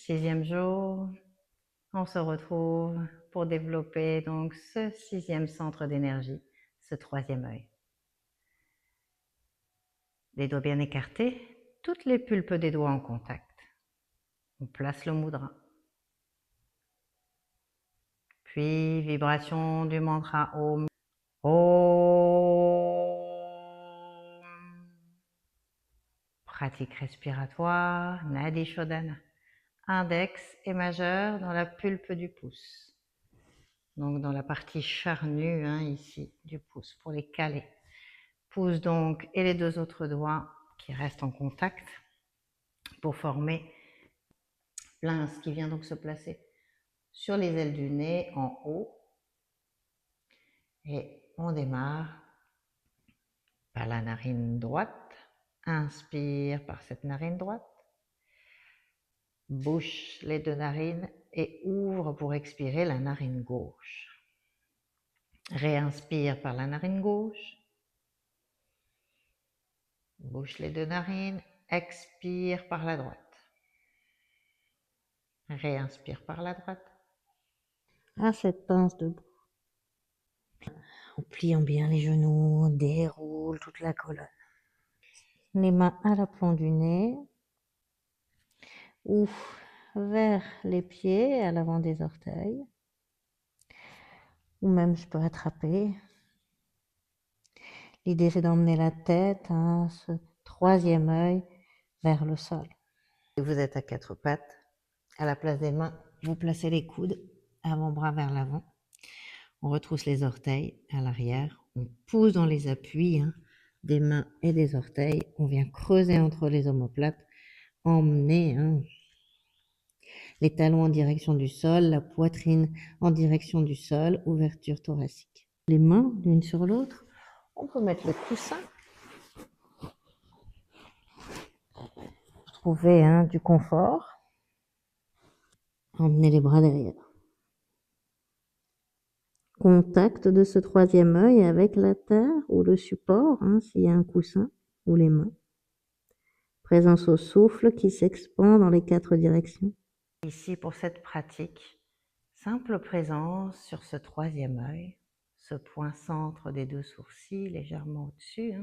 6e jour, on se retrouve pour développer donc ce 6e centre d'énergie, ce 3e œil. Les doigts bien écartés, toutes les pulpes des doigts en contact. On place le mudra. Puis, vibration du mantra Om. Om. Pratique respiratoire, Nadi Shodhana. Index et majeur dans la pulpe du pouce. Donc dans la partie charnue, ici, du pouce, pour les caler. Pouce donc et les deux autres doigts qui restent en contact pour former l'ince qui vient donc se placer sur les ailes du nez en haut. Et on démarre par la narine droite. Inspire par cette narine droite. Bouche les deux narines et ouvre pour expirer la narine gauche. Réinspire par la narine gauche. Bouche les deux narines. Expire par la droite. Réinspire par la droite. À cette pince debout. En pliant bien les genoux, on déroule toute la colonne. Les mains à l'aplomb du nez ou vers les pieds à l'avant des orteils. Ou même je peux attraper. L'idée c'est d'emmener la tête, ce 3e œil, vers le sol. Vous êtes à 4 pattes. À la place des mains, vous placez les coudes, avant-bras vers l'avant. On retrousse les orteils à l'arrière. On pousse dans les appuis des mains et des orteils. On vient creuser entre les omoplates. Emmener les talons en direction du sol, la poitrine en direction du sol, ouverture thoracique. Les mains l'une sur l'autre. On peut mettre le coussin. Trouver du confort. Emmener les bras derrière. Contact de ce 3e œil avec la terre ou le support, s'il y a un coussin, ou les mains. Présence au souffle qui s'expand dans les 4 directions. Ici, pour cette pratique, simple présence sur ce 3e œil, ce point centre des 2 sourcils, légèrement au-dessus,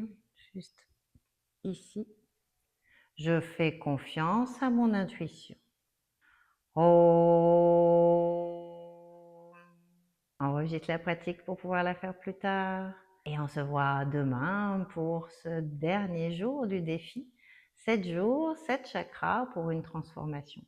juste ici. Je fais confiance à mon intuition. Enregistre la pratique pour pouvoir la faire plus tard. Et on se voit demain pour ce dernier jour du défi. 7 jours, 7 chakras pour une transformation.